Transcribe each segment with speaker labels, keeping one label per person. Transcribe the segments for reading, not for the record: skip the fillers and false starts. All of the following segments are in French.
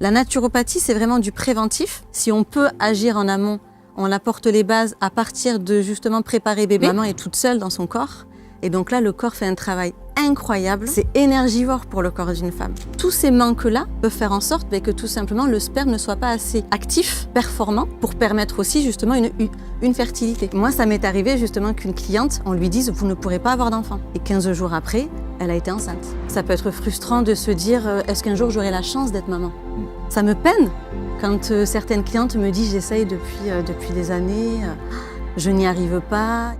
Speaker 1: La naturopathie, c'est vraiment du préventif. Si on peut agir en amont, on apporte les bases à partir de justement préparer bébé. Maman est toute seule dans son corps. Et donc là, le corps fait un travail incroyable. C'est énergivore pour le corps d'une femme. Tous ces manques-là peuvent faire en sorte que tout simplement le sperme ne soit pas assez actif, performant, pour permettre aussi justement une fertilité. Moi, ça m'est arrivé justement qu'une cliente, on lui dise « vous ne pourrez pas avoir d'enfant ». Et 15 jours après, elle a été enceinte. Ça peut être frustrant de se dire « est-ce qu'un jour j'aurai la chance d'être maman ?» Ça me peine quand certaines clientes me disent « j'essaye depuis des années, je n'y arrive pas ».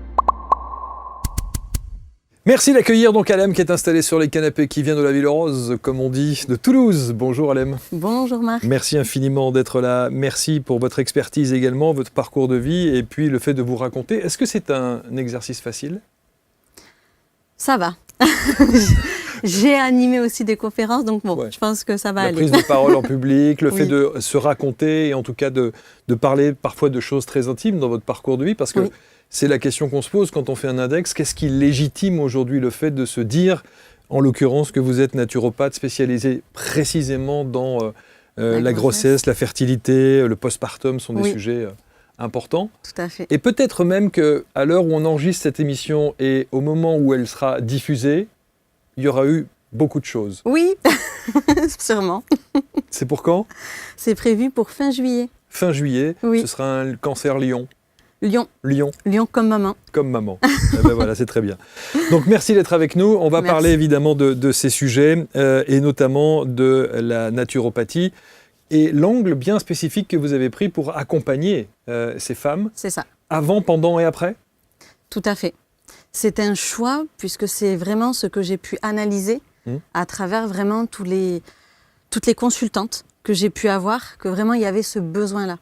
Speaker 2: Merci d'accueillir donc Alem qui est installé sur les canapés, qui vient de la Ville Rose, comme on dit, de Toulouse. Bonjour Alem.
Speaker 1: Bonjour Marc.
Speaker 2: Merci infiniment d'être là. Merci pour votre expertise également, votre parcours de vie et puis le fait de vous raconter. Est-ce que c'est un exercice facile ?
Speaker 1: Ça va. J'ai animé aussi des conférences, donc bon,
Speaker 2: ouais.
Speaker 1: Je pense que ça va aller.
Speaker 2: La prise de parole en public, le fait
Speaker 1: oui.
Speaker 2: de se raconter et en tout cas de parler parfois de choses très intimes dans votre parcours de vie, parce que
Speaker 1: oui.
Speaker 2: C'est la question qu'on se pose quand on fait un index. Qu'est-ce qui légitime aujourd'hui le fait de se dire, en l'occurrence, que vous êtes naturopathe spécialisé précisément dans la grossesse, la fertilité, le postpartum sont des
Speaker 1: oui.
Speaker 2: sujets importants.
Speaker 1: Tout à fait.
Speaker 2: Et peut-être même qu'à l'heure où on enregistre cette émission et au moment où elle sera diffusée, il y aura eu beaucoup de choses.
Speaker 1: Oui, sûrement.
Speaker 2: C'est pour quand ?
Speaker 1: C'est prévu pour fin juillet.
Speaker 2: Fin juillet,
Speaker 1: oui.
Speaker 2: Ce sera un cancer lion.
Speaker 1: Lion.
Speaker 2: Lion.
Speaker 1: Lion comme maman.
Speaker 2: Comme maman. Ben voilà, c'est très bien. Donc merci d'être avec nous. On va parler évidemment de ces sujets et notamment de la naturopathie et l'angle bien spécifique que vous avez pris pour accompagner ces femmes.
Speaker 1: C'est ça.
Speaker 2: Avant, pendant et après ?
Speaker 1: Tout à fait. C'est un choix puisque c'est vraiment ce que j'ai pu analyser à travers vraiment toutes les consultantes que j'ai pu avoir, que vraiment il y avait ce besoin-là.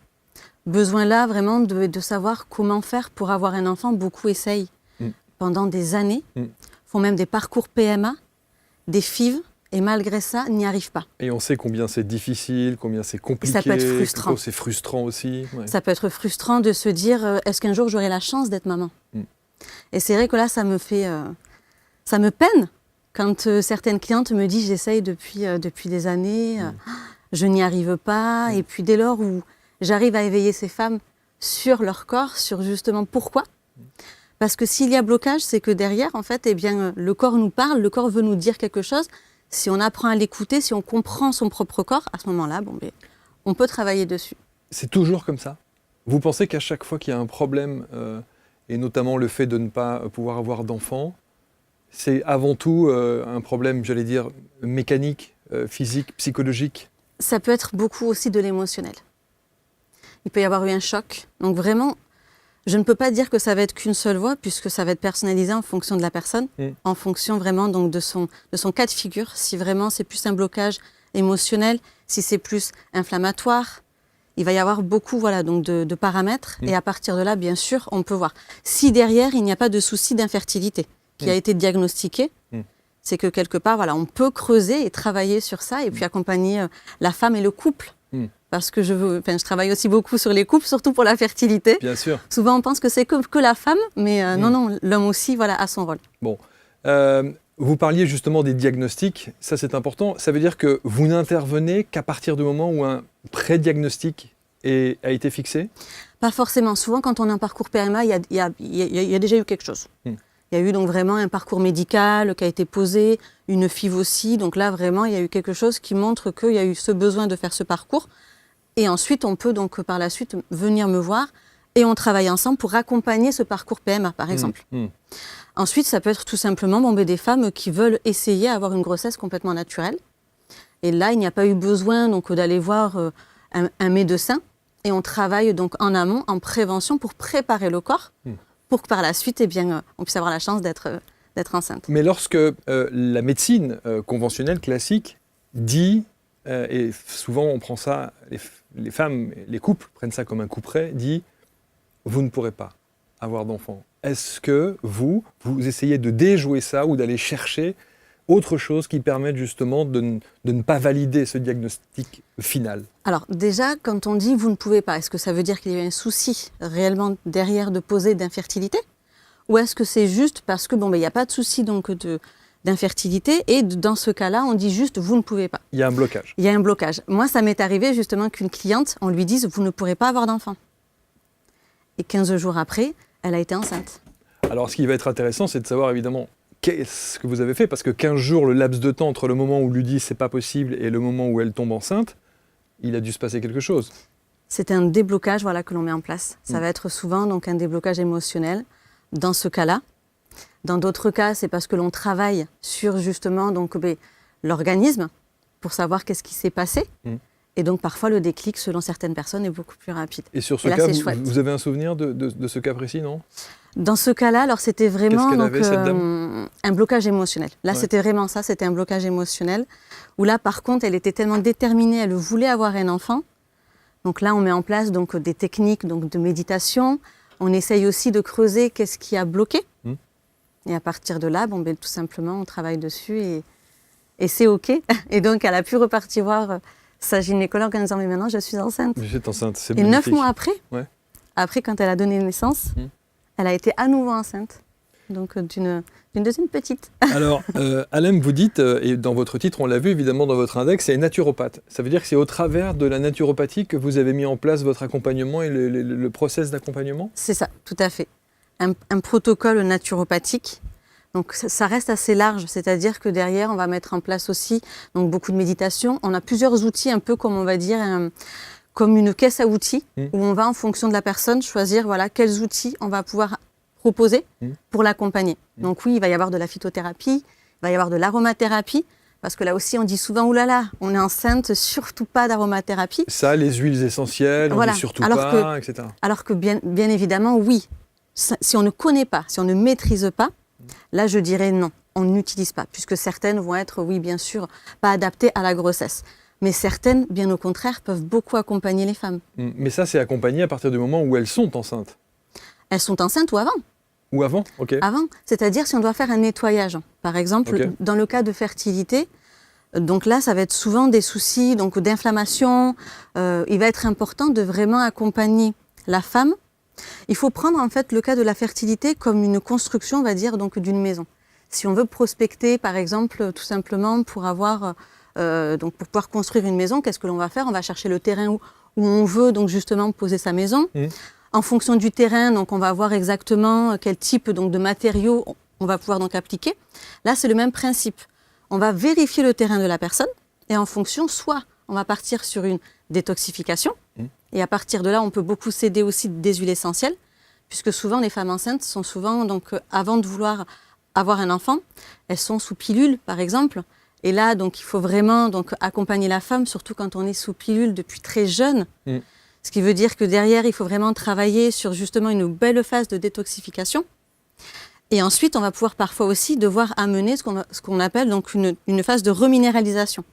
Speaker 1: Besoin-là vraiment de savoir comment faire pour avoir un enfant. Beaucoup essayent pendant des années, font même des parcours PMA, des FIV, et malgré ça, n'y arrivent pas.
Speaker 2: Et on sait combien c'est difficile, combien c'est compliqué.
Speaker 1: Et ça peut être frustrant.
Speaker 2: C'est frustrant aussi. Ouais.
Speaker 1: Ça peut être frustrant de se dire est-ce qu'un jour j'aurai la chance d'être maman ? Et c'est vrai que là, ça me peine quand certaines clientes me disent j'essaye depuis des années, je n'y arrive pas. Et puis dès lors où j'arrive à éveiller ces femmes sur leur corps, sur justement pourquoi. Parce que s'il y a blocage, c'est que derrière, en fait, eh bien, le corps nous parle, le corps veut nous dire quelque chose. Si on apprend à l'écouter, si on comprend son propre corps, à ce moment-là, on peut travailler dessus.
Speaker 2: C'est toujours comme ça ? Vous pensez qu'à chaque fois qu'il y a un problème, et notamment le fait de ne pas pouvoir avoir d'enfants, c'est avant tout un problème, j'allais dire, mécanique, physique, psychologique ?
Speaker 1: Ça peut être beaucoup aussi de l'émotionnel. Il peut y avoir eu un choc. Donc vraiment, je ne peux pas dire que ça va être qu'une seule voie, puisque ça va être personnalisé en fonction de la personne, en fonction vraiment donc, de son cas de figure. Si vraiment c'est plus un blocage émotionnel, si c'est plus inflammatoire, il va y avoir beaucoup donc de paramètres. Et à partir de là, bien sûr, on peut voir. Si derrière, il n'y a pas de souci d'infertilité qui a été diagnostiqué, c'est que quelque part, on peut creuser et travailler sur ça et puis accompagner la femme et le couple. Parce que je travaille aussi beaucoup sur les couples, surtout pour la fertilité.
Speaker 2: Bien sûr.
Speaker 1: Souvent, on pense que c'est que la femme, mais non, l'homme aussi a son rôle.
Speaker 2: Bon. Vous parliez justement des diagnostics, ça c'est important. Ça veut dire que vous n'intervenez qu'à partir du moment où un pré-diagnostic a été fixé ?
Speaker 1: Pas forcément. Souvent, quand on a un parcours PMA, il y a déjà eu quelque chose. Il y a eu donc vraiment un parcours médical qui a été posé, une FIV aussi. Donc là, vraiment, il y a eu quelque chose qui montre qu'il y a eu ce besoin de faire ce parcours. Et ensuite, on peut donc par la suite venir me voir et on travaille ensemble pour accompagner ce parcours PMA, par exemple. Ensuite, ça peut être tout simplement des femmes qui veulent essayer d'avoir une grossesse complètement naturelle. Et là, il n'y a pas eu besoin donc d'aller voir un médecin. Et on travaille donc en amont, en prévention, pour préparer le corps, pour que par la suite, on puisse avoir la chance d'être enceinte.
Speaker 2: Mais lorsque la médecine conventionnelle, classique, dit, et souvent on prend ça, les femmes, les couples prennent ça comme un couperet, dit « vous ne pourrez pas avoir d'enfant ». Est-ce que vous essayez de déjouer ça ou d'aller chercher autre chose qui permette justement de ne pas valider ce diagnostic final ?
Speaker 1: Alors déjà, quand on dit « vous ne pouvez pas », est-ce que ça veut dire qu'il y a un souci réellement derrière de poser d'infertilité ? Ou est-ce que c'est juste parce que il n'y a pas de souci donc d'infertilité. Et dans ce cas-là, on dit juste, vous ne pouvez pas.
Speaker 2: Il y a un blocage.
Speaker 1: Il y a un blocage. Moi, ça m'est arrivé justement qu'une cliente, on lui dise, vous ne pourrez pas avoir d'enfant. Et 15 jours après, elle a été enceinte.
Speaker 2: Alors, ce qui va être intéressant, c'est de savoir évidemment qu'est-ce que vous avez fait, parce que 15 jours, le laps de temps entre le moment où lui dit c'est pas possible et le moment où elle tombe enceinte, il a dû se passer quelque chose.
Speaker 1: C'est un déblocage que l'on met en place. Ça va être souvent donc un déblocage émotionnel dans ce cas-là. Dans d'autres cas, c'est parce que l'on travaille sur justement l'organisme pour savoir qu'est-ce qui s'est passé. Et donc parfois le déclic, selon certaines personnes, est beaucoup plus rapide.
Speaker 2: Et sur ce cas, vous avez un souvenir de ce cas précis, non?
Speaker 1: Dans ce cas-là, alors c'était vraiment
Speaker 2: cette dame
Speaker 1: un blocage émotionnel. Là, c'était vraiment ça, c'était un blocage émotionnel. Où là, par contre, elle était tellement déterminée, elle voulait avoir un enfant. Donc là, on met en place des techniques de méditation. On essaye aussi de creuser qu'est-ce qui a bloqué. Et à partir de là, tout simplement, on travaille dessus et c'est OK. Et donc, elle a pu repartir voir sa gynécologue en disant, mais maintenant, je suis enceinte.
Speaker 2: Je suis enceinte, c'est
Speaker 1: Et
Speaker 2: magnifique.
Speaker 1: 9 mois après, quand elle a donné naissance, elle a été à nouveau enceinte. Donc, d'une deuxième petite.
Speaker 2: Alors, Alem, vous dites, et dans votre titre, on l'a vu évidemment dans votre index, c'est naturopathe. Ça veut dire que c'est au travers de la naturopathie que vous avez mis en place votre accompagnement et le process d'accompagnement?
Speaker 1: C'est ça, tout à fait. Un protocole naturopathique. Donc ça reste assez large, c'est-à-dire que derrière, on va mettre en place aussi beaucoup de méditation. On a plusieurs outils, un peu comme on va dire, comme une caisse à outils, où on va, en fonction de la personne, choisir quels outils on va pouvoir proposer pour l'accompagner. Donc oui, il va y avoir de la phytothérapie, il va y avoir de l'aromathérapie, parce que là aussi, on dit souvent, oulala, on est enceinte, surtout pas d'aromathérapie.
Speaker 2: Ça, les huiles essentielles, on dit surtout pas, etc.
Speaker 1: Alors que bien évidemment, oui. Si on ne connaît pas, si on ne maîtrise pas, là, je dirais non, on n'utilise pas, puisque certaines vont être, oui, bien sûr, pas adaptées à la grossesse. Mais certaines, bien au contraire, peuvent beaucoup accompagner les femmes.
Speaker 2: Mais ça, c'est accompagné à partir du moment où elles sont enceintes.
Speaker 1: Elles sont enceintes ou avant.
Speaker 2: Ou avant, ok.
Speaker 1: Avant, c'est-à-dire si on doit faire un nettoyage. Par exemple, dans le cas de fertilité, donc là, ça va être souvent des soucis d'inflammation. Il va être important de vraiment accompagner la femme. Il faut prendre en fait le cas de la fertilité comme une construction, on va dire, d'une maison. Si on veut prospecter, par exemple, tout simplement pour avoir, pour pouvoir construire une maison, qu'est-ce que l'on va faire? On va chercher le terrain où on veut justement poser sa maison. En fonction du terrain, on va voir exactement quel type de matériaux on va pouvoir appliquer. Là, c'est le même principe. On va vérifier le terrain de la personne et en fonction, soit on va partir sur une détoxification. Et à partir de là, on peut beaucoup s'aider aussi des huiles essentielles, puisque souvent les femmes enceintes sont souvent, avant de vouloir avoir un enfant, elles sont sous pilule, par exemple. Et là, il faut vraiment accompagner la femme, surtout quand on est sous pilule depuis très jeune. Ce qui veut dire que derrière, il faut vraiment travailler sur justement une belle phase de détoxification. Et ensuite, on va pouvoir parfois aussi devoir amener ce qu'on appelle une phase de reminéralisation.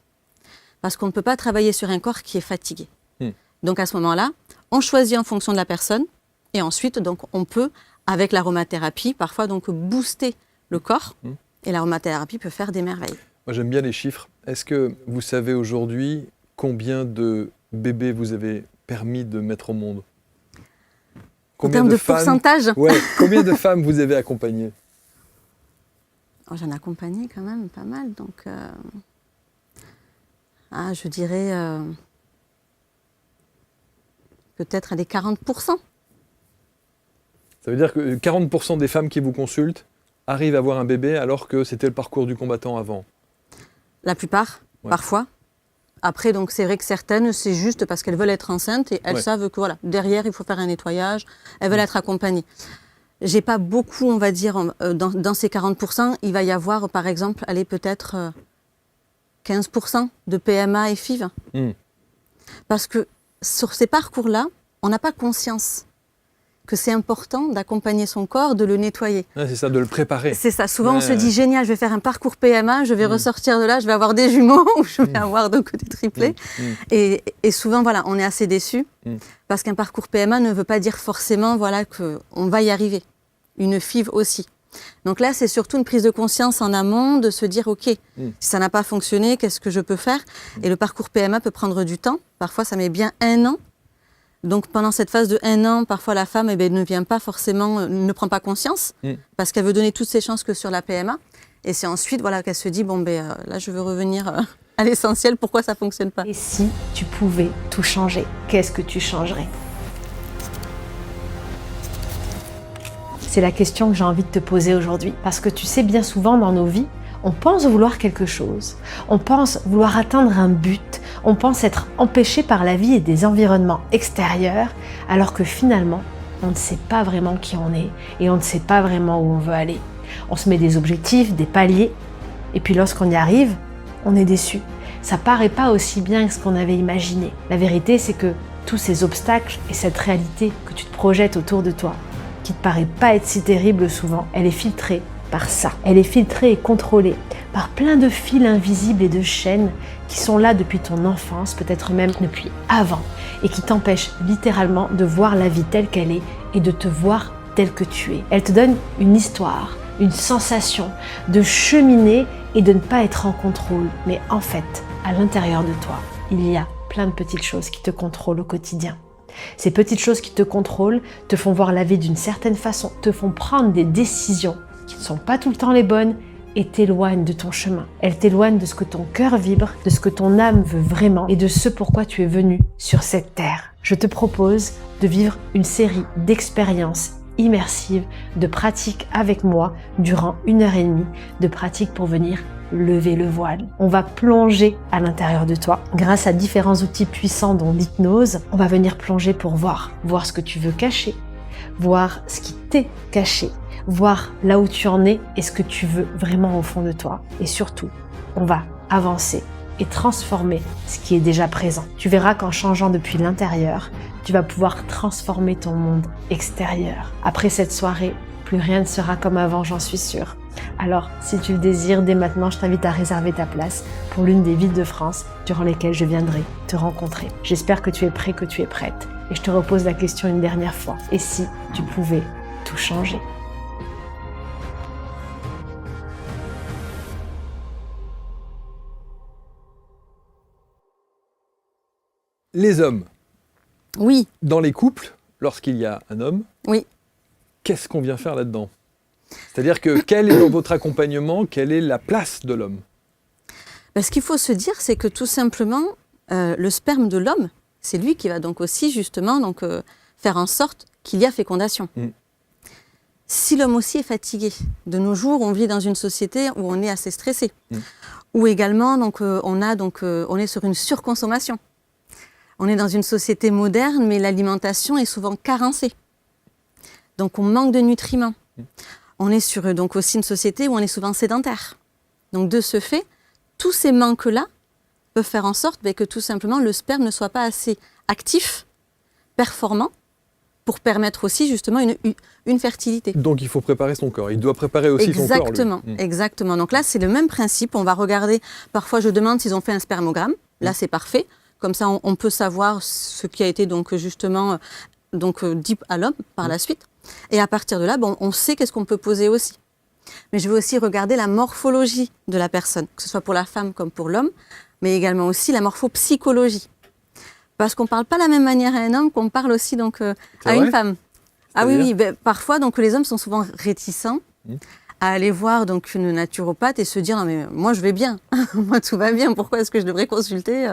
Speaker 1: Parce qu'on ne peut pas travailler sur un corps qui est fatigué. Donc à ce moment-là, on choisit en fonction de la personne et ensuite on peut, avec l'aromathérapie, parfois booster le corps et l'aromathérapie peut faire des merveilles.
Speaker 2: Moi j'aime bien les chiffres. Est-ce que vous savez aujourd'hui combien de bébés vous avez permis de mettre au monde?
Speaker 1: Combien en termes de pourcentage?
Speaker 2: Combien de femmes vous avez accompagnées?
Speaker 1: J'en ai accompagné quand même pas mal, je dirais peut-être à des 40%.
Speaker 2: Ça veut dire que 40% des femmes qui vous consultent arrivent à avoir un bébé alors que c'était le parcours du combattant avant?
Speaker 1: La plupart, parfois. Après, c'est vrai que certaines, c'est juste parce qu'elles veulent être enceintes et elles savent que derrière, il faut faire un nettoyage, elles veulent être accompagnées. J'ai pas beaucoup, on va dire, dans ces 40%, il va y avoir, par exemple, peut-être 15% de PMA et FIV. Parce que sur ces parcours-là, on n'a pas conscience que c'est important d'accompagner son corps, de le nettoyer.
Speaker 2: C'est ça, de le préparer.
Speaker 1: C'est ça. Souvent, on se dit, génial, je vais faire un parcours PMA, je vais ressortir de là, je vais avoir des jumeaux ou je vais avoir des triplés. Et souvent, on est assez déçus parce qu'un parcours PMA ne veut pas dire forcément qu'on va y arriver. Une FIV aussi. Donc là, c'est surtout une prise de conscience en amont de se dire, OK, si ça n'a pas fonctionné, qu'est-ce que je peux faire? Et le parcours PMA peut prendre du temps. Parfois, ça met bien 1 an. Donc pendant cette phase de 1 an, parfois la femme ne vient pas forcément, ne prend pas conscience, parce qu'elle veut donner toutes ses chances que sur la PMA. Et c'est ensuite voilà, qu'elle se dit, là je veux revenir à l'essentiel, pourquoi ça ne fonctionne pas.
Speaker 3: Et si tu pouvais tout changer, qu'est-ce que tu changerais? C'est la question que j'ai envie de te poser aujourd'hui. Parce que tu sais, bien souvent dans nos vies, on pense vouloir quelque chose, on pense vouloir atteindre un but, on pense être empêché par la vie et des environnements extérieurs, alors que finalement, on ne sait pas vraiment qui on est et on ne sait pas vraiment où on veut aller. On se met des objectifs, des paliers, et puis lorsqu'on y arrive, on est déçu. Ça paraît pas aussi bien que ce qu'on avait imaginé. La vérité, c'est que tous ces obstacles et cette réalité que tu te projettes autour de toi, qui te paraît pas être si terrible souvent, elle est filtrée par ça. Elle est filtrée et contrôlée par plein de fils invisibles et de chaînes qui sont là depuis ton enfance, peut-être même depuis avant, et qui t'empêchent littéralement de voir la vie telle qu'elle est et de te voir tel que tu es. Elle te donne une histoire, une sensation de cheminer et de ne pas être en contrôle. Mais en fait, à l'intérieur de toi, il y a plein de petites choses qui te contrôlent au quotidien. Ces petites choses qui te contrôlent te font voir la vie d'une certaine façon, te font prendre des décisions qui ne sont pas tout le temps les bonnes et t'éloignent de ton chemin. Elles t'éloignent de ce que ton cœur vibre, de ce que ton âme veut vraiment et de ce pourquoi tu es venu sur cette terre. Je te propose de vivre une série d'expériences immersives, de pratiques avec moi durant 1h30, de pratiques pour venir lever le voile. On va plonger à l'intérieur de toi grâce à différents outils puissants dont l'hypnose. On va venir plonger pour voir ce que tu veux cacher, voir ce qui t'est caché, voir là où tu en es et ce que tu veux vraiment au fond de toi. Et surtout, on va avancer et transformer ce qui est déjà présent. Tu verras qu'en changeant depuis l'intérieur, tu vas pouvoir transformer ton monde extérieur. Après cette soirée, plus rien ne sera comme avant, j'en suis sûre. Alors, si tu le désires, dès maintenant, je t'invite à réserver ta place pour l'une des villes de France durant lesquelles je viendrai te rencontrer. J'espère que tu es prêt, que tu es prête. Et je te repose la question une dernière fois. Et si tu pouvais tout changer?
Speaker 2: Les hommes,
Speaker 1: Oui,
Speaker 2: dans les couples, lorsqu'il y a un homme,
Speaker 1: oui.
Speaker 2: qu'est-ce qu'on vient faire là-dedans? C'est-à-dire que quel est dans votre accompagnement, quelle est la place de l'homme?
Speaker 1: Ce qu'il faut se dire, c'est que tout simplement, le sperme de l'homme, c'est lui qui va donc aussi justement faire en sorte qu'il y a fécondation. Si l'homme aussi est fatigué, de nos jours, on vit dans une société où on est assez stressé, où également on est sur une surconsommation. On est dans une société moderne, mais l'alimentation est souvent carencée. Donc on manque de nutriments. On est sur donc aussi une société où on est souvent sédentaire. Donc de ce fait, tous ces manques-là peuvent faire en sorte que tout simplement le sperme ne soit pas assez actif, performant, pour permettre aussi justement une fertilité.
Speaker 2: Donc il faut préparer son corps, il doit préparer aussi son corps.
Speaker 1: Exactement, exactement. Donc là c'est le même principe, on va regarder, parfois je demande s'ils ont fait un spermogramme, là c'est parfait, comme ça on peut savoir ce qui a été donc justement dit à l'homme par la suite. Et à partir de là, on sait qu'est-ce qu'on peut poser aussi. Mais je vais aussi regarder la morphologie de la personne, que ce soit pour la femme comme pour l'homme, mais également aussi la morphopsychologie. Parce qu'on ne parle pas de la même manière à un homme qu'on parle aussi à une femme. Ah oui, parfois les hommes sont souvent réticents à aller voir une naturopathe et se dire non mais moi je vais bien, moi tout va bien, pourquoi est-ce que je devrais consulter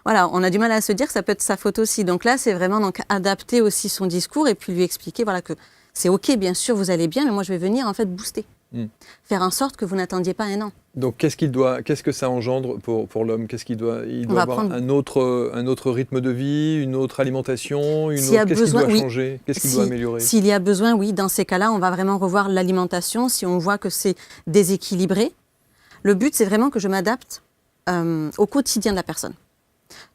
Speaker 1: Voilà, on a du mal à se dire que ça peut être sa faute aussi. Donc là c'est vraiment adapter aussi son discours et puis lui expliquer que c'est ok, bien sûr vous allez bien, mais moi je vais venir en fait booster, faire en sorte que vous n'attendiez pas un an.
Speaker 2: Donc qu'est-ce que ça engendre pour l'homme? Il doit avoir un autre rythme de vie, une autre alimentation, qu'est-ce qu'il doit changer? Qu'est-ce qu'il doit améliorer?
Speaker 1: S'il y a besoin, oui, dans ces cas-là, on va vraiment revoir l'alimentation si on voit que c'est déséquilibré. Le but, c'est vraiment que je m'adapte au quotidien de la personne.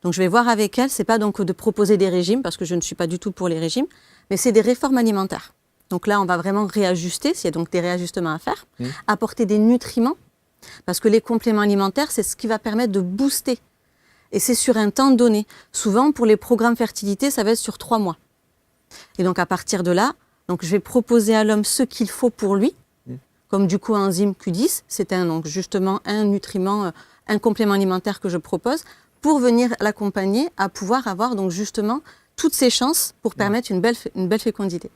Speaker 1: Donc je vais voir avec elle, c'est pas de proposer des régimes, parce que je ne suis pas du tout pour les régimes, mais c'est des réformes alimentaires. Donc là, on va vraiment réajuster, s'il y a donc des réajustements à faire, apporter des nutriments, parce que les compléments alimentaires, c'est ce qui va permettre de booster. Et c'est sur un temps donné. Souvent, pour les programmes fertilité, ça va être sur 3 mois. Et donc, à partir de là, je vais proposer à l'homme ce qu'il faut pour lui, comme du coenzyme Q10. C'est justement un nutriment, un complément alimentaire que je propose, pour venir l'accompagner à pouvoir avoir justement toutes ses chances pour permettre une belle fécondité.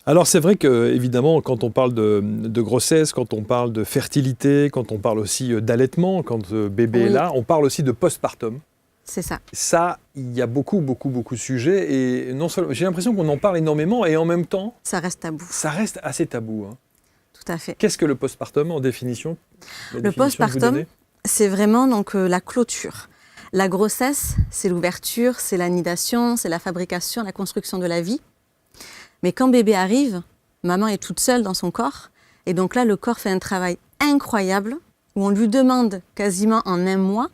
Speaker 2: Alors c'est vrai que évidemment quand on parle de grossesse, quand on parle de fertilité, quand on parle aussi d'allaitement, quand bébé est là, on parle aussi de postpartum.
Speaker 1: C'est ça.
Speaker 2: Ça, il y a beaucoup de sujets et non seulement, j'ai l'impression qu'on en parle énormément et en même temps,
Speaker 1: Ça reste tabou.
Speaker 2: ça reste assez tabou. Hein.
Speaker 1: Tout à fait.
Speaker 2: Qu'est-ce que le postpartum en définition?
Speaker 1: Le postpartum, c'est vraiment donc la clôture. La grossesse, c'est l'ouverture, c'est l'anidation, c'est la fabrication, la construction de la vie. Mais quand bébé arrive, maman est toute seule dans son corps. Et donc là, le corps fait un travail incroyable où on lui demande quasiment en un mois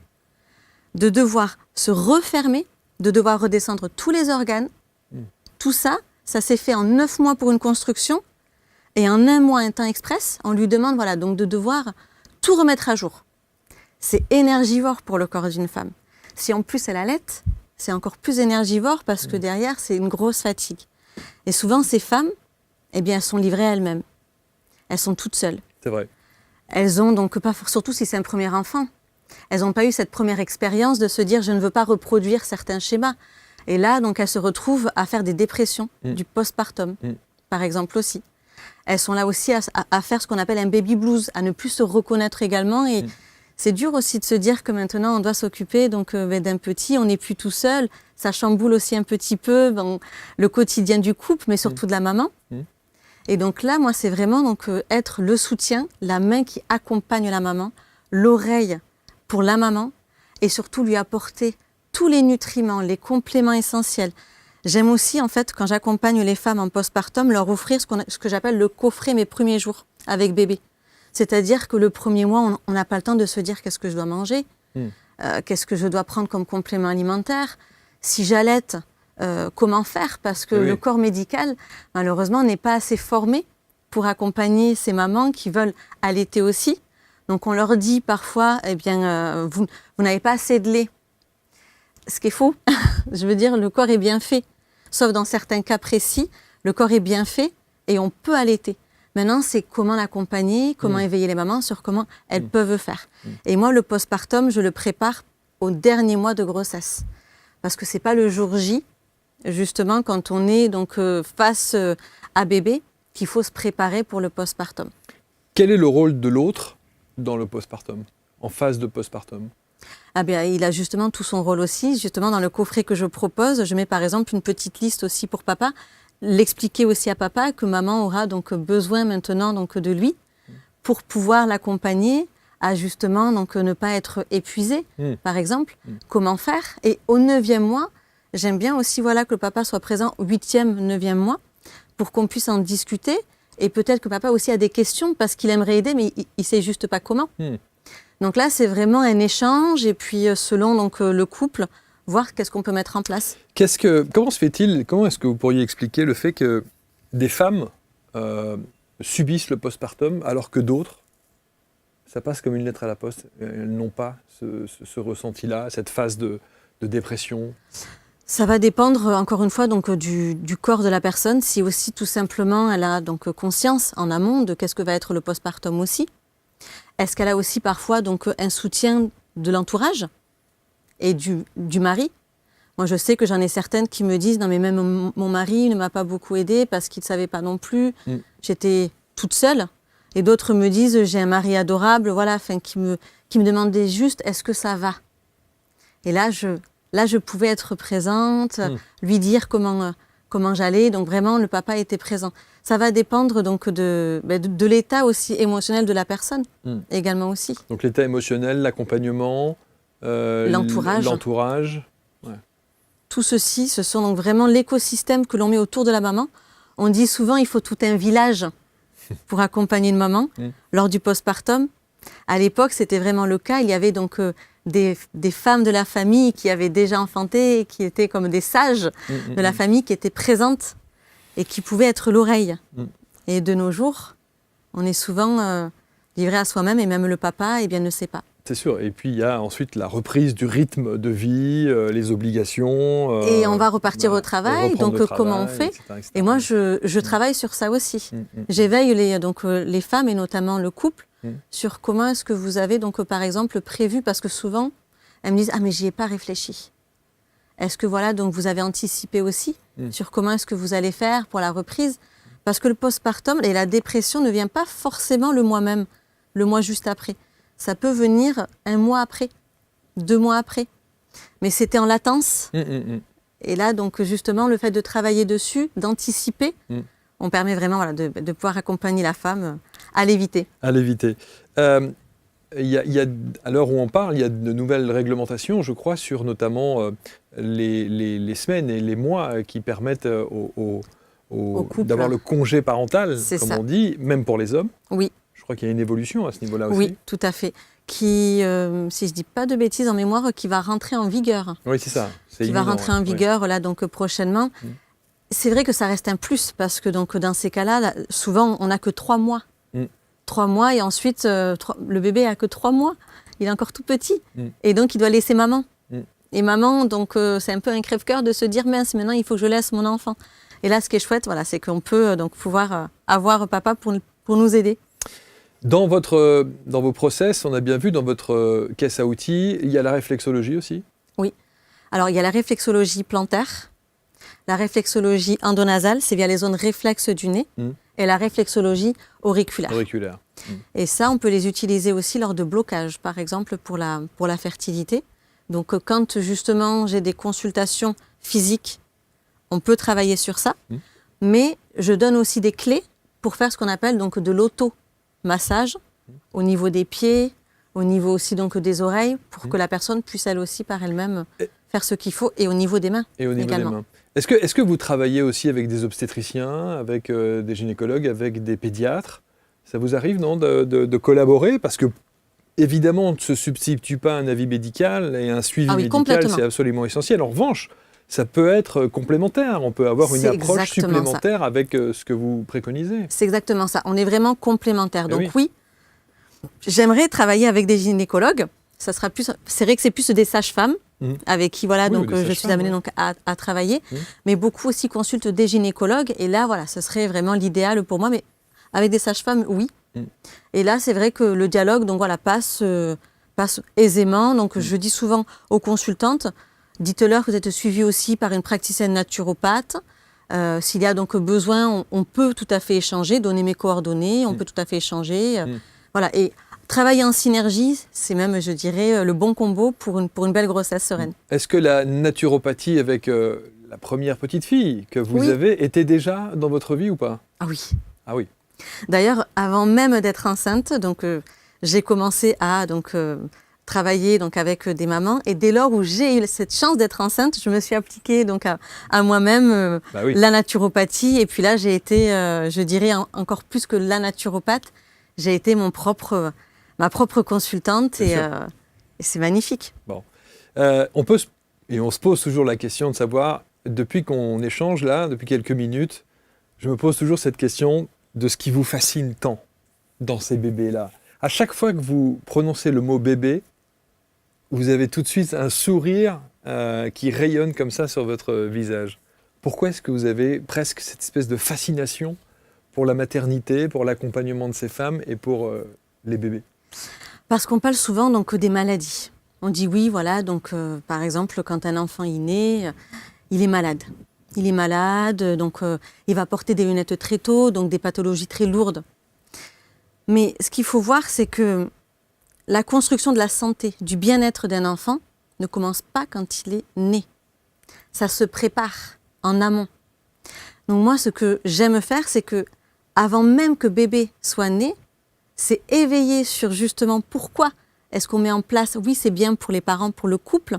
Speaker 1: de devoir se refermer, de devoir redescendre tous les organes. Tout ça, ça s'est fait en 9 mois pour une construction. Et en un mois, un temps express, on lui demande voilà, donc de devoir tout remettre à jour. C'est énergivore pour le corps d'une femme. Si en plus elle allaite, c'est encore plus énergivore parce que derrière, c'est une grosse fatigue. Et souvent, ces femmes, eh bien, elles sont livrées à elles-mêmes. Elles sont toutes seules.
Speaker 2: C'est vrai.
Speaker 1: Elles ont donc pas, surtout si c'est un premier enfant, elles n'ont pas eu cette première expérience de se dire je ne veux pas reproduire certains schémas. Et là, donc, elles se retrouvent à faire des dépressions du postpartum, par exemple aussi. Elles sont là aussi à faire ce qu'on appelle un baby blues, à ne plus se reconnaître également. Et c'est dur aussi de se dire que maintenant on doit s'occuper donc d'un petit, on n'est plus tout seul. Ça chamboule aussi un petit peu le quotidien du couple, mais surtout de la maman. Et donc là, moi, c'est vraiment donc, être le soutien, la main qui accompagne la maman, l'oreille pour la maman, et surtout lui apporter tous les nutriments, les compléments essentiels. J'aime aussi, en fait, quand j'accompagne les femmes en postpartum, leur offrir ce que j'appelle le coffret mes premiers jours avec bébé. C'est-à-dire que le premier mois, on n'a pas le temps de se dire qu'est-ce que je dois manger, qu'est-ce que je dois prendre comme complément alimentaire. Si j'allaite, comment faire? Parce que le corps médical, malheureusement, n'est pas assez formé pour accompagner ces mamans qui veulent allaiter aussi. Donc on leur dit parfois, eh bien, vous n'avez pas assez de lait. Ce qui est faux. Je veux dire, le corps est bien fait. Sauf dans certains cas précis, le corps est bien fait et on peut allaiter. Maintenant, c'est comment l'accompagner, comment éveiller les mamans sur comment elles peuvent faire. Et moi, le postpartum, je le prépare au dernier mois de grossesse. Parce que c'est pas le jour J, justement, quand on est donc face à bébé, qu'il faut se préparer pour le postpartum.
Speaker 2: Quel est le rôle de l'autre dans le postpartum, en phase de postpartum?
Speaker 1: Ah bien, il a justement tout son rôle aussi. Justement, dans le coffret que je propose, je mets par exemple une petite liste aussi pour papa, l'expliquer aussi à papa que maman aura donc besoin maintenant donc de lui pour pouvoir l'accompagner à justement donc ne pas être épuisé, par exemple. Comment faire? Et au 9e mois, j'aime bien aussi voilà que le papa soit présent au 8e, 9e mois pour qu'on puisse en discuter. Et peut-être que papa aussi a des questions parce qu'il aimerait aider, mais il ne sait juste pas comment. Donc là, c'est vraiment un échange et puis selon donc, le couple, voir qu'est-ce qu'on peut mettre en place.
Speaker 2: Comment se fait-il, comment est-ce que vous pourriez expliquer le fait que des femmes subissent le postpartum alors que d'autres, ça passe comme une lettre à la poste, elles n'ont pas ce ressenti-là, cette phase de dépression?
Speaker 1: Ça va dépendre, encore une fois, donc, du corps de la personne. Si aussi, tout simplement, elle a donc conscience en amont de qu'est-ce que va être le postpartum aussi. Est-ce qu'elle a aussi parfois donc, un soutien de l'entourage et du mari? Moi, je sais que j'en ai certaines qui me disent « Non, mais même mon mari ne m'a pas beaucoup aidée parce qu'il ne savait pas non plus. J'étais toute seule. » Et d'autres me disent « J'ai un mari adorable, voilà, qui me demandait juste « Est-ce que ça va ?» Et là, je pouvais être présente, lui dire comment j'allais. Donc vraiment, le papa était présent. Ça va dépendre donc de l'état aussi émotionnel de la personne, également aussi.
Speaker 2: Donc l'état émotionnel, l'accompagnement, l'entourage. Ouais.
Speaker 1: Tout ceci, ce sont donc vraiment l'écosystème que l'on met autour de la maman. On dit souvent il faut tout un village pour accompagner une maman lors du postpartum. À l'époque, c'était vraiment le cas. Il y avait donc des femmes de la famille qui avaient déjà enfanté, qui étaient comme des sages de la famille, qui étaient présentes et qui pouvaient être l'oreille. Et de nos jours, on est souvent livré à soi-même et même le papa ne sait pas.
Speaker 2: C'est sûr. Et puis, il y a ensuite la reprise du rythme de vie, les obligations.
Speaker 1: Et on va repartir au travail. Donc, comment on fait, etc. Et moi, je travaille sur ça aussi. J'éveille les femmes et notamment le couple sur comment est-ce que vous avez, donc, par exemple, prévu, parce que souvent, elles me disent « Ah, mais j'y ai pas réfléchi ». Est-ce que, voilà, donc, vous avez anticipé aussi sur comment est-ce que vous allez faire pour la reprise? Parce que le postpartum et la dépression ne vient pas forcément le mois même, le mois juste après. Ça peut venir 1 mois après, 2 mois après. Mais c'était en latence. Et là, donc, justement, le fait de travailler dessus, d'anticiper, on permet vraiment de pouvoir accompagner la femme à l'éviter.
Speaker 2: À l'éviter. À l'heure où on parle, il y a de nouvelles réglementations, je crois, sur notamment les semaines et les mois qui permettent d'avoir le congé parental, comme on dit, même pour les hommes.
Speaker 1: Oui.
Speaker 2: Je crois qu'il y a une évolution à ce niveau-là aussi.
Speaker 1: Oui, tout à fait. Qui, si je ne dis pas de bêtises en mémoire, qui va rentrer en vigueur.
Speaker 2: Oui, c'est ça.
Speaker 1: Qui va rentrer en vigueur là, donc, prochainement. C'est vrai que ça reste un plus, parce que donc, dans ces cas-là, là, souvent, on n'a que 3 mois. 3 mois, et ensuite, le bébé n'a que 3 mois. Il est encore tout petit. Et donc, il doit laisser maman. Et maman, donc, c'est un peu un crève-cœur de se dire, mince, maintenant, il faut que je laisse mon enfant. Et là, ce qui est chouette, voilà, c'est qu'on peut donc, pouvoir avoir papa pour nous aider.
Speaker 2: Dans vos process, on a bien vu, dans votre caisse à outils, il y a la réflexologie aussi? Oui.
Speaker 1: Alors, il y a la réflexologie plantaire, la réflexologie endonasale, c'est via les zones réflexes du nez, et la réflexologie auriculaire. Et ça, on peut les utiliser aussi lors de blocages, par exemple, pour la fertilité. Donc, quand, justement, j'ai des consultations physiques, on peut travailler sur ça. Mais je donne aussi des clés pour faire ce qu'on appelle donc de l'auto-massage au niveau des pieds, au niveau aussi donc des oreilles, pour que la personne puisse elle aussi par elle-même faire ce qu'il faut, et au niveau des mains également.
Speaker 2: Est-ce que vous travaillez aussi avec des obstétriciens, avec des gynécologues, avec des pédiatres? Ça vous arrive, non, de collaborer? Parce que, évidemment, on ne se substitue pas à un avis médical, et un suivi médical, c'est absolument essentiel. En revanche, ça peut être complémentaire. On peut avoir une approche supplémentaire avec ce que vous préconisez. C'est exactement ça. On est vraiment complémentaires.
Speaker 1: Donc oui, j'aimerais travailler avec des gynécologues. Ça sera plus. C'est vrai que c'est plus des sages-femmes avec qui donc je suis amenée donc à travailler. Mais beaucoup aussi consultent des gynécologues. Et là, voilà, ce serait vraiment l'idéal pour moi. Mais avec des sages-femmes, oui. Et là, c'est vrai que le dialogue, donc voilà, passe aisément. Donc je dis souvent aux consultantes, dites-leur que vous êtes suivi aussi par une praticienne naturopathe. S'il y a donc besoin, on peut tout à fait échanger, donner mes coordonnées, on peut tout à fait échanger. Voilà. Et travailler en synergie, c'est même, je dirais, le bon combo pour une belle grossesse sereine.
Speaker 2: Est-ce que la naturopathie avec la première petite fille que vous avez était déjà dans votre vie ou pas?
Speaker 1: Ah oui.
Speaker 2: Ah oui.
Speaker 1: D'ailleurs, avant même d'être enceinte, donc, j'ai commencé à travailler donc, avec des mamans. Et dès lors où j'ai eu cette chance d'être enceinte, je me suis appliquée donc, à moi-même la naturopathie. Et puis là, j'ai été, je dirais, encore plus que la naturopathe, j'ai été ma propre consultante. Et c'est magnifique.
Speaker 2: Bon. On se pose toujours la question de savoir, depuis qu'on échange là, depuis quelques minutes, je me pose toujours cette question de ce qui vous fascine tant dans ces bébés-là. À chaque fois que vous prononcez le mot bébé, vous avez tout de suite un sourire qui rayonne comme ça sur votre visage. Pourquoi est-ce que vous avez presque cette espèce de fascination pour la maternité, pour l'accompagnement de ces femmes et pour les bébés?
Speaker 1: Parce qu'on parle souvent donc, des maladies. On dit oui, voilà, donc par exemple, quand un enfant est né, il est malade. Il est malade, donc il va porter des lunettes très tôt, donc des pathologies très lourdes. Mais ce qu'il faut voir, c'est que la construction de la santé, du bien-être d'un enfant ne commence pas quand il est né. Ça se prépare en amont. Donc moi, ce que j'aime faire, c'est que avant même que bébé soit né, c'est éveiller sur justement pourquoi est-ce qu'on met en place, oui, c'est bien pour les parents, pour le couple,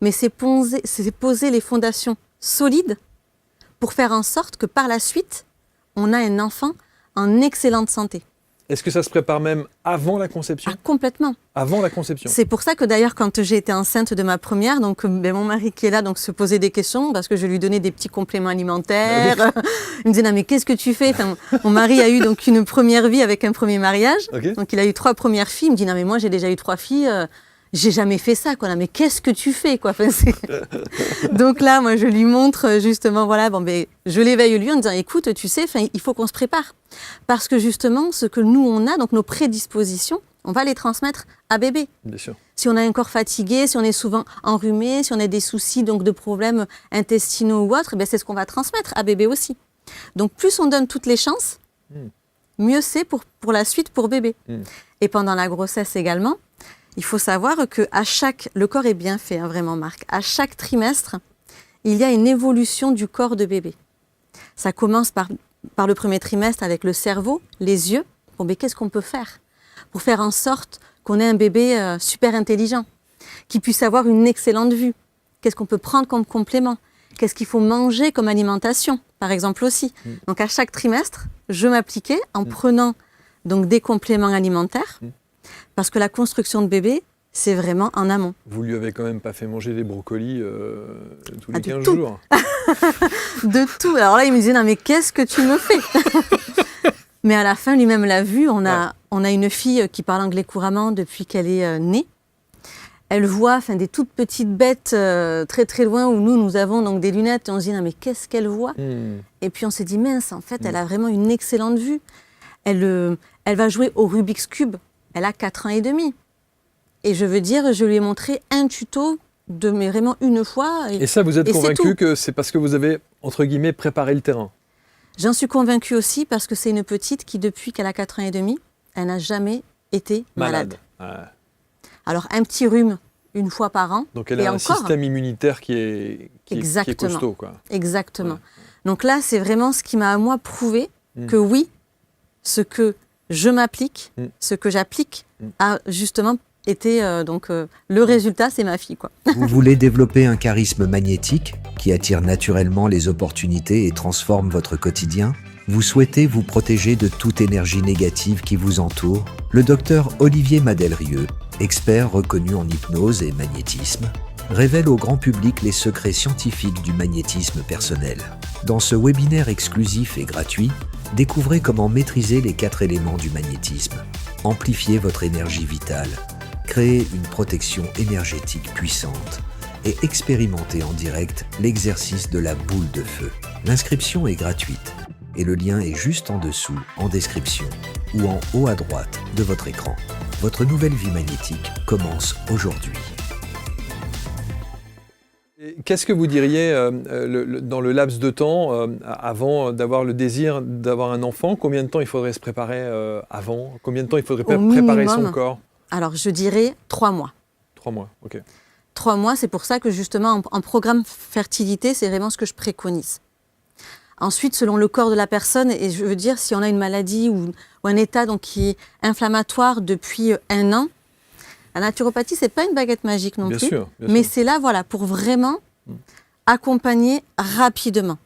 Speaker 1: mais c'est poser les fondations solides pour faire en sorte que par la suite, on a un enfant en excellente santé.
Speaker 2: Est-ce que ça se prépare même avant la conception?
Speaker 1: Ah, complètement.
Speaker 2: Avant la conception.
Speaker 1: C'est pour ça que d'ailleurs, quand j'ai été enceinte de ma première, donc mon mari qui est là, donc se posait des questions parce que je lui donnais des petits compléments alimentaires. Il me disait non mais qu'est-ce que tu fais? Enfin, mon mari a eu donc une première vie avec un premier mariage. Donc il a eu 3 premières filles. Il me dit non mais moi j'ai déjà eu 3 filles. J'ai jamais fait ça, quoi. Mais qu'est-ce que tu fais, quoi? Enfin, donc là, moi, je lui montre justement, voilà, je l'éveille lui en disant, écoute, tu sais, il faut qu'on se prépare. Parce que justement, ce que nous, on a, donc nos prédispositions, on va les transmettre à bébé.
Speaker 2: Bien sûr.
Speaker 1: Si on a un corps fatigué, si on est souvent enrhumé, si on a des soucis donc de problèmes intestinaux ou autres, c'est ce qu'on va transmettre à bébé aussi. Donc plus on donne toutes les chances, mieux c'est pour la suite pour bébé. Et pendant la grossesse également, il faut savoir que le corps est bien fait, hein, vraiment Marc, à chaque trimestre, il y a une évolution du corps de bébé. Ça commence par le premier trimestre avec le cerveau, les yeux. Bon, mais qu'est-ce qu'on peut faire pour faire en sorte qu'on ait un bébé super intelligent, qui puisse avoir une excellente vue? Qu'est-ce qu'on peut prendre comme complément? Qu'est-ce qu'il faut manger comme alimentation, par exemple aussi? Donc à chaque trimestre, je m'appliquais en prenant donc des compléments alimentaires, parce que la construction de bébé, c'est vraiment en amont.
Speaker 2: Vous lui avez quand même pas fait manger des brocolis tous les 15
Speaker 1: tout.
Speaker 2: jours?
Speaker 1: De tout. Alors là, il me disait, non mais qu'est-ce que tu me fais? Mais à la fin, lui-même l'a vu, on a une fille qui parle anglais couramment depuis qu'elle est née. Elle voit des toutes petites bêtes très très loin où nous avons donc des lunettes et on se dit non mais qu'est-ce qu'elle voit? Et puis on s'est dit mince, en fait elle a vraiment une excellente vue. Elle va jouer au Rubik's Cube, elle a 4 ans et demi. Et je veux dire, je lui ai montré un tuto mais vraiment une fois.
Speaker 2: Et ça, vous êtes convaincu que c'est parce que vous avez, entre guillemets, préparé le terrain?
Speaker 1: J'en suis convaincue aussi parce que c'est une petite qui, depuis qu'elle a 4 ans et demi, elle n'a jamais été malade. Alors, un petit rhume une fois par an.
Speaker 2: Donc, elle a un système immunitaire qui est costaud, quoi.
Speaker 1: Exactement. Ouais. Donc là, c'est vraiment ce qui m'a, à moi, prouvé que oui, ce que je m'applique, ce que j'applique, a justement été... le résultat, c'est ma fille, quoi.
Speaker 4: Vous voulez développer un charisme magnétique qui attire naturellement les opportunités et transforme votre quotidien? Vous souhaitez vous protéger de toute énergie négative qui vous entoure? Le docteur Olivier Madelrieux, expert reconnu en hypnose et magnétisme, révèle au grand public les secrets scientifiques du magnétisme personnel. Dans ce webinaire exclusif et gratuit, découvrez comment maîtriser les 4 éléments du magnétisme, amplifier votre énergie vitale, créer une protection énergétique puissante et expérimenter en direct l'exercice de la boule de feu. L'inscription est gratuite. Et le lien est juste en dessous, en description, ou en haut à droite de votre écran. Votre nouvelle vie magnétique commence aujourd'hui.
Speaker 2: Qu'est-ce que vous diriez dans le laps de temps, avant d'avoir le désir d'avoir un enfant? Combien de temps il faudrait se préparer avant? Combien de temps il faudrait préparer son corps?
Speaker 1: Alors, je dirais 3 mois.
Speaker 2: 3 mois, ok.
Speaker 1: 3 mois, c'est pour ça que justement, en programme fertilité, c'est vraiment ce que je préconise. Ensuite, selon le corps de la personne, et je veux dire, si on a une maladie ou un état donc, qui est inflammatoire depuis 1 an, la naturopathie, c'est pas une baguette magique non plus. Bien sûr. Mais c'est là, voilà, pour vraiment accompagner rapidement.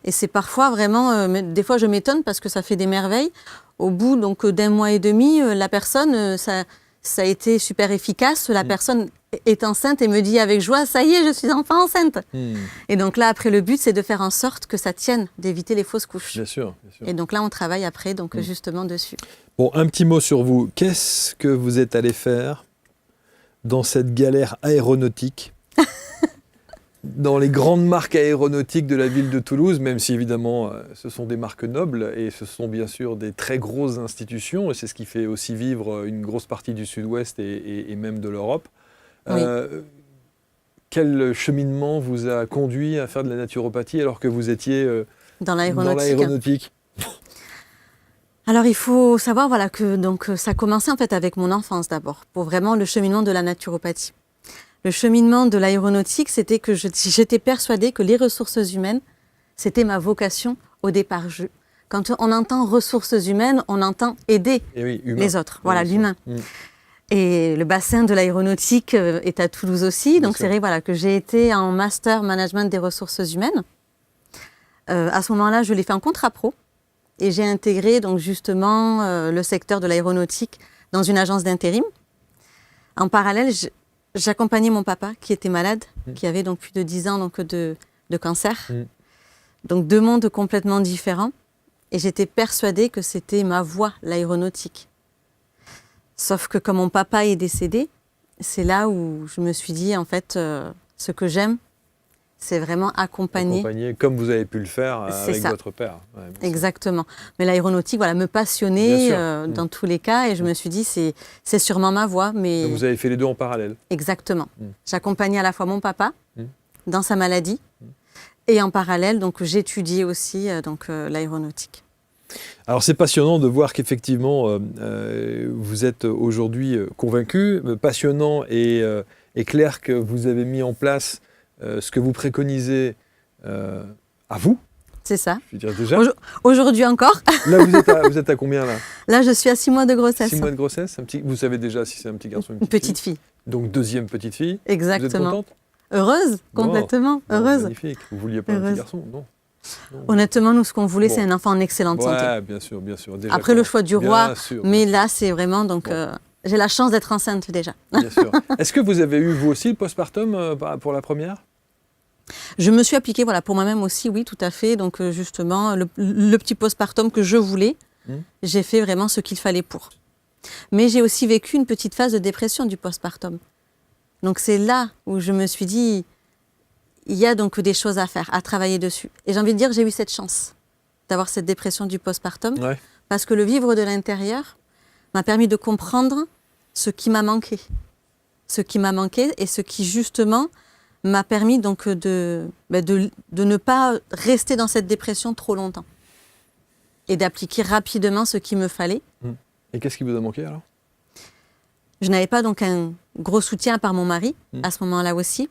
Speaker 1: Et c'est parfois vraiment, des fois je m'étonne parce que ça fait des merveilles. Au bout donc d'1 mois et demi, la personne, ça a été super efficace. La personne est enceinte et me dit avec joie, ça y est, je suis enfin enceinte. Et donc là, après, le but, c'est de faire en sorte que ça tienne, d'éviter les fausses couches.
Speaker 2: Bien sûr.
Speaker 1: Et donc là, on travaille après, donc justement dessus.
Speaker 2: Bon, un petit mot sur vous. Qu'est-ce que vous êtes allé faire dans cette galère aéronautique dans les grandes marques aéronautiques de la ville de Toulouse, même si évidemment ce sont des marques nobles et ce sont bien sûr des très grosses institutions, et c'est ce qui fait aussi vivre une grosse partie du Sud-Ouest et même de l'Europe. Oui. Quel cheminement vous a conduit à faire de la naturopathie alors que vous étiez
Speaker 1: dans l'aéronautique? Alors il faut savoir voilà, que donc, ça a commencé en fait avec mon enfance d'abord, pour vraiment le cheminement de la naturopathie. Le cheminement de l'aéronautique, c'était que j'étais persuadée que les ressources humaines, c'était ma vocation au départ. Quand on entend ressources humaines, on entend aider les autres, voilà, l'humain. Et le bassin de l'aéronautique est à Toulouse aussi, donc c'est vrai voilà, que j'ai été en master management des ressources humaines. À ce moment-là, je l'ai fait en contrat pro et j'ai intégré donc justement le secteur de l'aéronautique dans une agence d'intérim. En parallèle, j'accompagnais mon papa qui était malade, qui avait donc plus de 10 ans donc, de cancer. Donc 2 mondes complètement différents. Et j'étais persuadée que c'était ma voie, l'aéronautique. Sauf que comme mon papa est décédé, c'est là où je me suis dit, en fait, ce que j'aime, c'est vraiment accompagner.
Speaker 2: Accompagner comme vous avez pu le faire avec votre père. Ouais,
Speaker 1: exactement. Mais l'aéronautique, voilà, me passionnait dans tous les cas. Et je me suis dit, c'est sûrement ma voie. Mais...
Speaker 2: Donc vous avez fait les 2 en parallèle.
Speaker 1: Exactement. J'accompagnais à la fois mon papa dans sa maladie Et en parallèle, donc, j'étudie aussi l'aéronautique.
Speaker 2: Alors c'est passionnant de voir qu'effectivement vous êtes aujourd'hui convaincu, passionnant et clair que vous avez mis en place ce que vous préconisez à vous.
Speaker 1: C'est ça.
Speaker 2: Je veux dire déjà.
Speaker 1: Aujourd'hui encore.
Speaker 2: Là vous êtes à combien là?
Speaker 1: Là je suis à 6 mois de grossesse.
Speaker 2: 6 mois de grossesse, vous savez déjà si c'est un petit garçon ou
Speaker 1: une petite fille.
Speaker 2: Donc deuxième petite fille.
Speaker 1: Exactement.
Speaker 2: Vous êtes contente?
Speaker 1: Heureuse, complètement heureuse.
Speaker 2: Magnifique. Vous vouliez pas un petit garçon? Non.
Speaker 1: Honnêtement, nous, ce qu'on voulait, c'est un enfant en excellente santé.
Speaker 2: Ouais, bien sûr, bien sûr. Déjà,
Speaker 1: après le choix du roi,
Speaker 2: sûr,
Speaker 1: mais là, c'est vraiment, donc, j'ai la chance d'être enceinte déjà.
Speaker 2: Bien sûr. Est-ce que vous avez eu, vous aussi, le postpartum pour la première?
Speaker 1: Je me suis appliquée, voilà, pour moi-même aussi, oui, tout à fait. Donc, justement, le petit postpartum que je voulais, j'ai fait vraiment ce qu'il fallait pour. Mais j'ai aussi vécu une petite phase de dépression du postpartum. Donc, c'est là où je me suis dit... Il y a donc des choses à faire, à travailler dessus. Et j'ai envie de dire, j'ai eu cette chance d'avoir cette dépression du postpartum, parce que le vivre de l'intérieur m'a permis de comprendre ce qui m'a manqué. Ce qui m'a manqué et ce qui, justement, m'a permis donc de ne pas rester dans cette dépression trop longtemps. Et d'appliquer rapidement ce qu'il me fallait.
Speaker 2: Et qu'est-ce qui vous a manqué alors?
Speaker 1: Je n'avais pas donc un gros soutien à part mon mari, à ce moment-là aussi.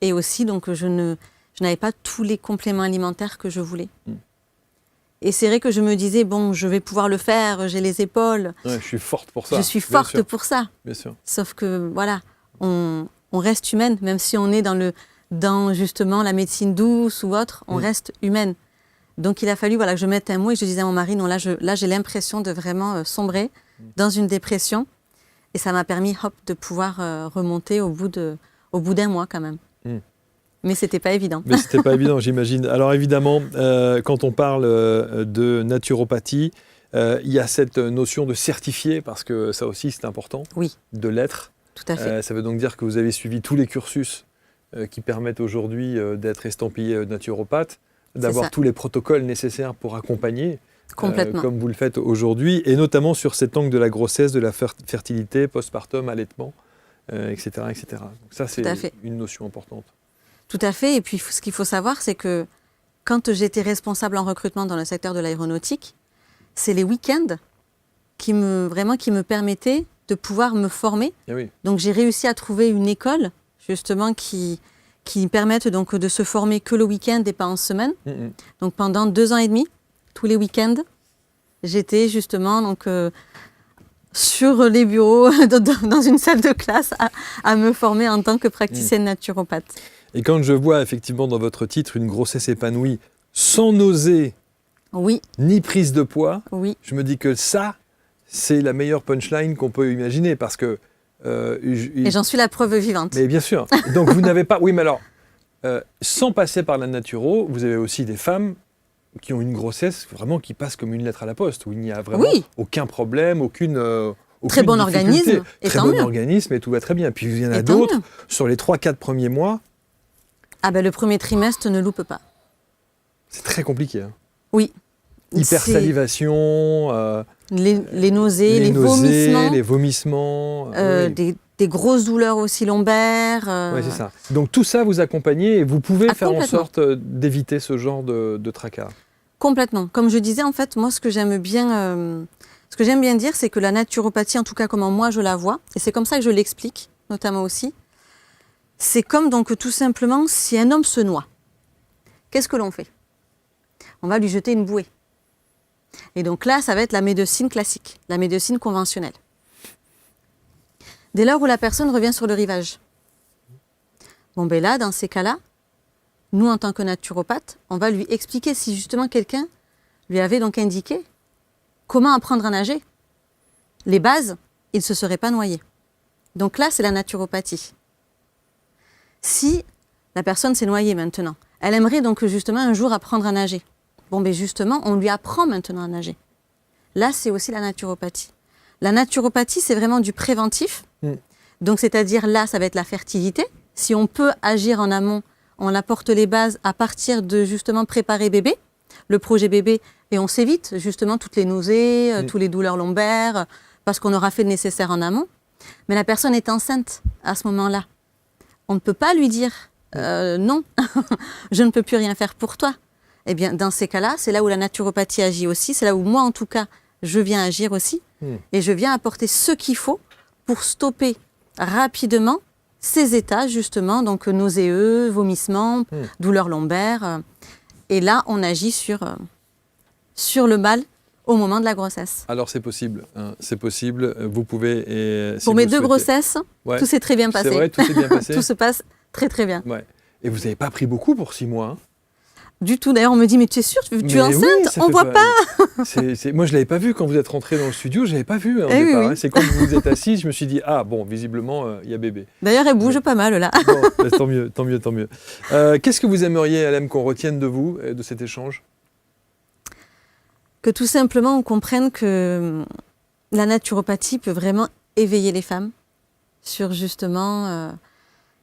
Speaker 1: Et aussi, donc, je n'avais pas tous les compléments alimentaires que je voulais. Et c'est vrai que je me disais, bon, je vais pouvoir le faire, j'ai les épaules.
Speaker 2: Ouais, je suis forte pour ça.
Speaker 1: Je suis forte pour ça.
Speaker 2: Bien sûr.
Speaker 1: Sauf que, voilà, on reste humaine, même si on est dans justement la médecine douce ou autre, on reste humaine. Donc, il a fallu voilà, que je mette un mot et je disais à mon mari, non, là, j'ai l'impression de vraiment sombrer dans une dépression. Et ça m'a permis, hop, de pouvoir remonter au bout d'un mois quand même. Mais c'était pas évident.
Speaker 2: Mais c'était pas évident, j'imagine. Alors évidemment, quand on parle de naturopathie, il y a cette notion de certifié, parce que ça aussi c'est important, de l'être.
Speaker 1: Tout à fait.
Speaker 2: Ça veut donc dire que vous avez suivi tous les cursus qui permettent aujourd'hui d'être estampillé naturopathe, d'avoir tous les protocoles nécessaires pour accompagner, comme vous le faites aujourd'hui, et notamment sur cet angle de la grossesse, de la fertilité, postpartum, allaitement, etc., etc. Donc ça c'est une notion importante.
Speaker 1: Tout à fait. Et puis, ce qu'il faut savoir, c'est que quand j'étais responsable en recrutement dans le secteur de l'aéronautique, c'est les week-ends qui me permettaient de pouvoir me former. Donc, j'ai réussi à trouver une école, justement, qui permette donc de se former que le week-end et pas en semaine. Donc, pendant 2 ans et demi, tous les week-ends, j'étais justement donc, sur les bureaux, dans une salle de classe, à me former en tant que praticienne naturopathe.
Speaker 2: Et quand je vois effectivement dans votre titre une grossesse épanouie sans nausée ni prise de poids, je me dis que ça, c'est la meilleure punchline qu'on peut imaginer, parce que...
Speaker 1: et j'en suis la preuve vivante.
Speaker 2: Mais bien sûr. Donc vous n'avez pas... Oui, mais alors, sans passer par la naturo, vous avez aussi des femmes qui ont une grossesse vraiment qui passe comme une lettre à la poste, où il n'y a vraiment aucun problème, aucune
Speaker 1: très bon organisme, et
Speaker 2: très bon organisme, et tout va très bien. Puis il y en a d'autres, sur les 3-4 premiers mois...
Speaker 1: Ah ben le premier trimestre ne loupe pas.
Speaker 2: C'est très compliqué. Hein.
Speaker 1: Oui.
Speaker 2: Hypersalivation,
Speaker 1: les nausées, les vomissements. Des grosses douleurs aussi lombaires.
Speaker 2: Oui, c'est ça. Donc tout ça, vous accompagnez et vous pouvez faire en sorte d'éviter ce genre de tracas.
Speaker 1: Complètement. Comme je disais, en fait, moi, ce que j'aime bien dire, c'est que la naturopathie, en tout cas comment moi je la vois, et c'est comme ça que je l'explique, notamment aussi, c'est comme donc tout simplement si un homme se noie. Qu'est-ce que l'on fait? On va lui jeter une bouée. Et donc là, ça va être la médecine classique, la médecine conventionnelle. Dès lors où la personne revient sur le rivage. Bon ben là, dans ces cas-là, nous en tant que naturopathe, on va lui expliquer si justement quelqu'un lui avait donc indiqué comment apprendre à nager. Les bases, il ne se serait pas noyé. Donc là, c'est la naturopathie. Si la personne s'est noyée maintenant, elle aimerait donc justement un jour apprendre à nager. Bon, ben justement, on lui apprend maintenant à nager. Là, c'est aussi la naturopathie. La naturopathie, c'est vraiment du préventif. Donc, c'est-à-dire là, ça va être la fertilité. Si on peut agir en amont, on apporte les bases à partir de justement préparer bébé, le projet bébé, et on s'évite justement toutes les nausées, toutes les douleurs lombaires, parce qu'on aura fait le nécessaire en amont. Mais la personne est enceinte à ce moment-là. On ne peut pas lui dire non, je ne peux plus rien faire pour toi. Eh bien, dans ces cas-là, c'est là où la naturopathie agit aussi, c'est là où moi, en tout cas, je viens agir aussi, et je viens apporter ce qu'il faut pour stopper rapidement ces états, justement, donc nauséeux, vomissements, douleurs lombaires. Et là, on agit sur le mal au moment de la grossesse.
Speaker 2: Alors c'est possible, hein, c'est possible. Vous pouvez. Si
Speaker 1: Pour mes
Speaker 2: vous
Speaker 1: 2
Speaker 2: souhaitez.
Speaker 1: grossesses,
Speaker 2: Ouais.
Speaker 1: tout s'est très bien passé.
Speaker 2: C'est vrai, tout s'est bien passé.
Speaker 1: Tout se passe très très bien.
Speaker 2: Ouais. Et vous n'avez pas pris beaucoup pour 6 mois. Hein.
Speaker 1: Du tout. D'ailleurs, on me dit, mais tu es sûre, tu es
Speaker 2: Mais
Speaker 1: enceinte?
Speaker 2: oui, ça
Speaker 1: On
Speaker 2: fait
Speaker 1: voit pas.
Speaker 2: Moi, je ne l'avais pas vu quand vous êtes rentré dans le studio, je ne l'avais pas vu au
Speaker 1: Eh oui,
Speaker 2: départ.
Speaker 1: oui.
Speaker 2: Hein. C'est quand vous vous êtes assis, je me suis dit, ah bon, visiblement, il y a bébé.
Speaker 1: D'ailleurs, elle bouge pas mal là.
Speaker 2: Bon, bah, tant mieux, tant mieux, tant mieux. Qu'est-ce que vous aimeriez, Alem, qu'on retienne de vous, et de cet échange?
Speaker 1: Que tout simplement, on comprenne que la naturopathie peut vraiment éveiller les femmes sur justement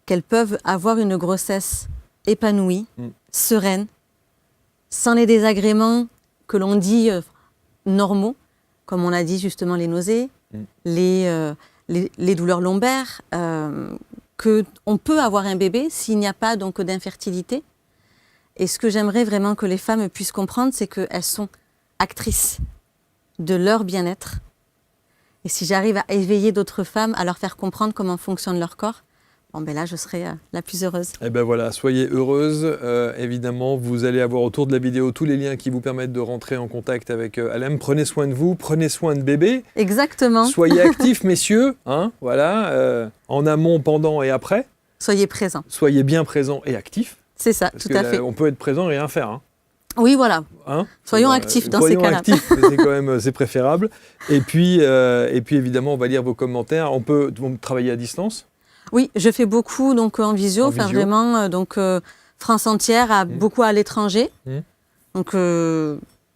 Speaker 1: qu'elles peuvent avoir une grossesse épanouie, sereine, sans les désagréments que l'on dit normaux, comme on a dit justement les nausées, les douleurs lombaires, qu'on peut avoir un bébé s'il n'y a pas donc d'infertilité. Et ce que j'aimerais vraiment que les femmes puissent comprendre, c'est qu'elles sont actrices de leur bien-être. Et si j'arrive à éveiller d'autres femmes, à leur faire comprendre comment fonctionne leur corps, bon ben là, je serai la plus heureuse.
Speaker 2: Eh ben voilà, soyez heureuses. Évidemment, vous allez avoir autour de la vidéo tous les liens qui vous permettent de rentrer en contact avec Alem. Prenez soin de vous, prenez soin de bébé.
Speaker 1: Exactement.
Speaker 2: Soyez actifs, messieurs. Hein, voilà, en amont, pendant et après.
Speaker 1: Soyez présents.
Speaker 2: Soyez bien présents et actifs.
Speaker 1: C'est ça,
Speaker 2: Parce
Speaker 1: tout
Speaker 2: que
Speaker 1: à fait.
Speaker 2: on peut être présent et rien faire. Hein.
Speaker 1: Oui, voilà.
Speaker 2: Hein,
Speaker 1: Soyons actifs dans ces cas-là.
Speaker 2: Soyons actifs, c'est quand même c'est préférable. Et puis évidemment, on va lire vos commentaires. On peut travailler à distance.
Speaker 1: Oui, je fais beaucoup donc en visio, enfin
Speaker 2: visio.
Speaker 1: vraiment France entière, beaucoup à l'étranger. Donc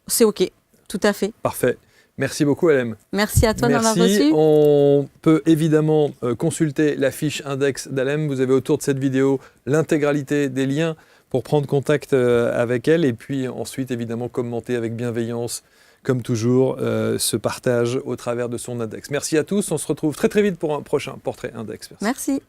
Speaker 1: c'est ok, tout à fait.
Speaker 2: Parfait. Merci beaucoup, Alem.
Speaker 1: Merci à toi de m'avoir
Speaker 2: Merci.
Speaker 1: reçu.
Speaker 2: On peut évidemment consulter la fiche index d'Alem. Vous avez autour de cette vidéo l'intégralité des liens pour prendre contact avec elle et puis ensuite évidemment commenter avec bienveillance comme toujours ce partage au travers de son index. Merci à tous, on se retrouve très très vite pour un prochain portrait index.
Speaker 1: Merci.